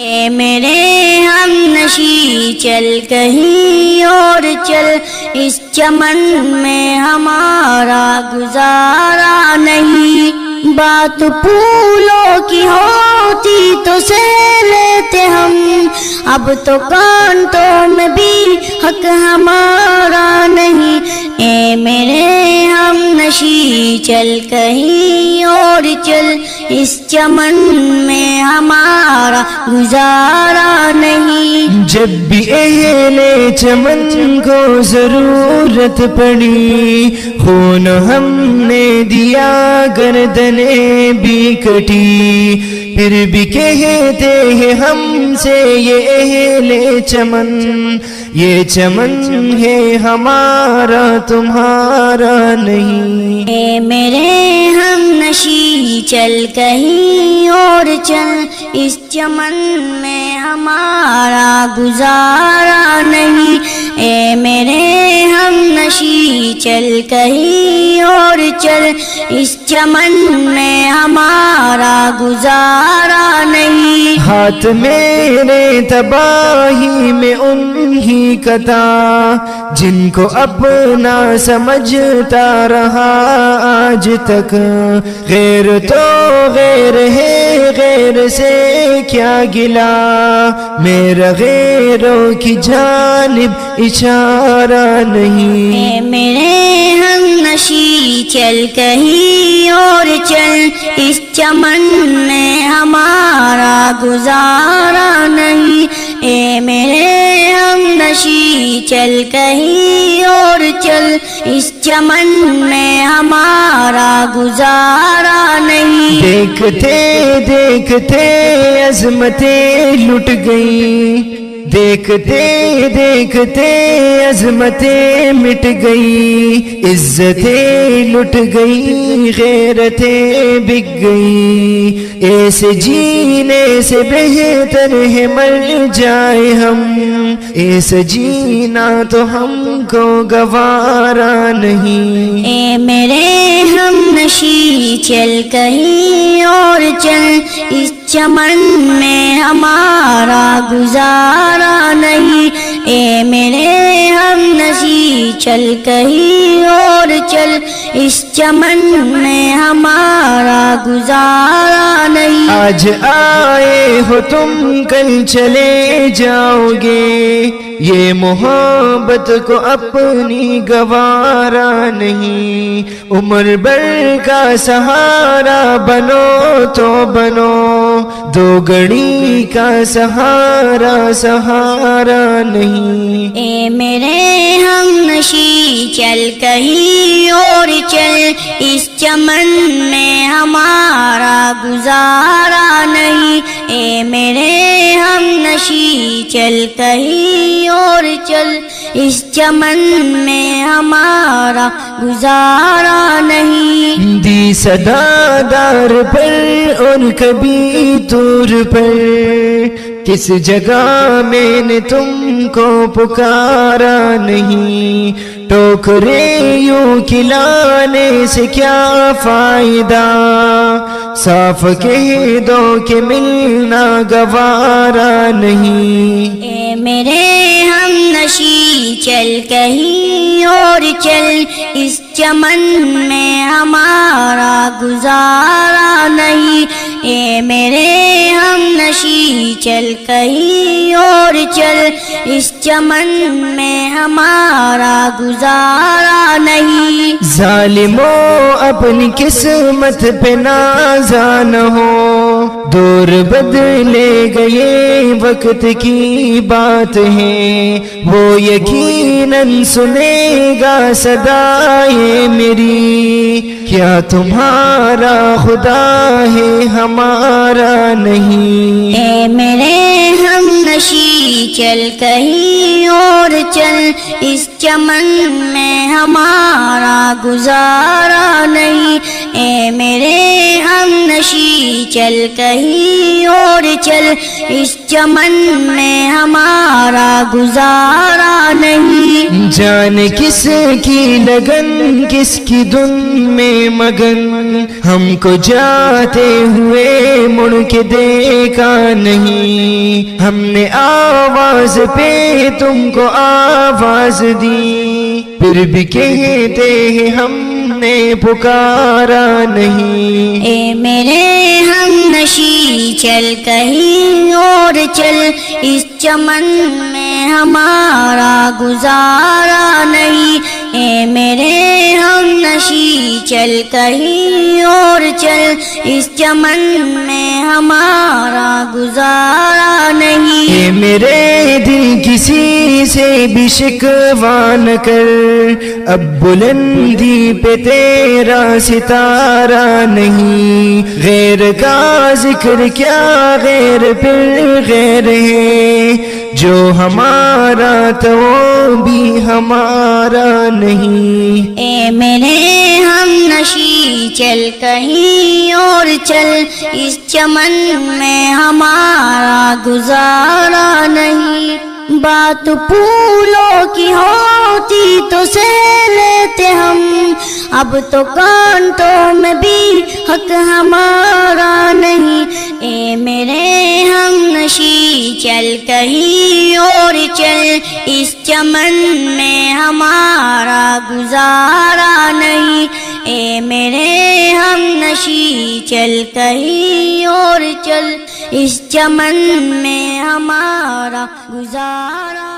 اے میرے ہم نشی چل کہیں اور چل، اس چمن میں ہمارا گزارا نہیں۔ بات پھولوں کی ہوتی تو سہ لیتے ہم، اب تو کانٹوں میں بھی حق ہمارا نہیں۔ اے میرے ہم نشی چل کہیں اور چل، اس چمن میں ہمارا گزارا نہیں۔ جب بھی اہل چمن کو ضرورت پڑی، خون ہم نے دیا گردنیں بھی کٹی، پھر بھی کہتے ہیں ہم سے یہ اہل چمن، یہ چمن ہے ہمارا تمہارا نہیں۔ اے میرے ہم نشی چل کہیں اور چل، اس چمن میں ہمارا گزارا نہیں۔ اے میرے ہم نشی چل کہیں اور چل، اس چمن میں ہمارا گزارا نہیں۔ ہاتھ میرے تباہی میں انہی کا تھا، جن کو اپنا سمجھتا رہا آج تک۔ غیر تو غیر ہے، غیر سے کیا گلا، میرا غیروں کی جانب اشارہ نہیں۔ اے میرے ہم نشی چل کہیں اور چل، اس چمن میں ہمارا گزارا نہیں۔ اے میرے ہم نشی چل کہیں اور چل، اس چمن میں ہمارا گزارا نہیں۔ دیکھتے دیکھتے عظمتیں لٹ گئیں، دیکھتے دیکھتے عظمتیں مٹ گئی، عزتیں لٹ گئی، غیرتیں بک گئی۔ ایسے جینے سے بہتر ہے مر جائے ہم، ایسے جینا تو ہم کو گوارا نہیں۔ اے میرے ہم نشی چل کہیں اور چل، اس چمن میں ہمارا گزارا نہیں۔ اے میرے ہم نشی چل کہیں اور چل، اس چمن میں ہمارا گزارا نہیں۔ آج آئے ہو تم کل چلے جاؤ گے، یہ محبت کو اپنی گوارا نہیں۔ عمر بھر کا سہارا بنو تو بنو، دو گھڑی کا سہارا سہارا نہیں۔ اے میرے ہم نشی چل کہیں اور چل، اس چمن میں ہمارا گزارا نہیں۔ اے میرے ہم نشی چل کہیں اور چل، اس چمن میں ہمارا گزارا نہیں۔ دی صدا دار پر اور کبھی دور پر، کس جگہ میں نے تم کو پکارا نہیں۔ ٹوکرے یوں کھلانے سے کیا فائدہ، صاف کہہ دو کہ ملنا گوارا نہیں۔ اے میرے ہم نشی چل کہیں اور چل، اس چمن میں ہمارا گزارا نہیں۔ اے میرے ہم نشی چل کہیں اور چل، اس چمن میں ہمارا گزارا نہیں۔ ظالموں اپنی قسمت پہ نازان ہو، دور بدلے گئے وقت کی بات ہے، وہ یقیناً سنے گا صدائے میری، کیا تمہارا خدا ہے ہمارا نہیں۔ اے میرے ہم نشی چل کہیں اور چل، اس چمن میں ہمارا گزارا نہیں۔ اے میرے ہم نشی چل کہیں اور چل، اس چمن میں ہمارا گزارا نہیں۔ جان کس کی لگن کس کی دھن میں مگن، ہم کو جاتے ہوئے مڑ کے دیکھا نہیں، ہم نے آواز پہ تم کو آواز دی، پھر بھی کہتے ہیں ہم نے پکارا نہیں۔ اے میرے ہم نشی چل کہیں اور چل، اس چمن میں ہمارا گزارا نہیں۔ اے میرے ہم نشی چل کہیں اور چل، اس چمن میں ہمارا گزارا نہیں۔ اے میرے دل کسی سے بھی شکوہ نہ کر، اب بلندی پہ تیرا ستارہ نہیں، غیر کا ذکر کیا غیر پھر غیر ہے، جو ہمارا تو وہ بھی ہمارا نہیں۔ اے میرے ہم نشی چل کہیں اور چل، اس چمن میں ہمارا گزارا نہیں۔ بات پھولوں کی ہوتی تو سہ لیتے ہم، اب تو کانٹوں میں بھی حق ہمارا نہیں۔ اے میرے ہم نشی چل کہیں اور چل، اس چمن میں ہمارا گزارا نہیں۔ اے میرے ہم نشی چل کہیں اور چل، اس چمن میں ہمارا گزارا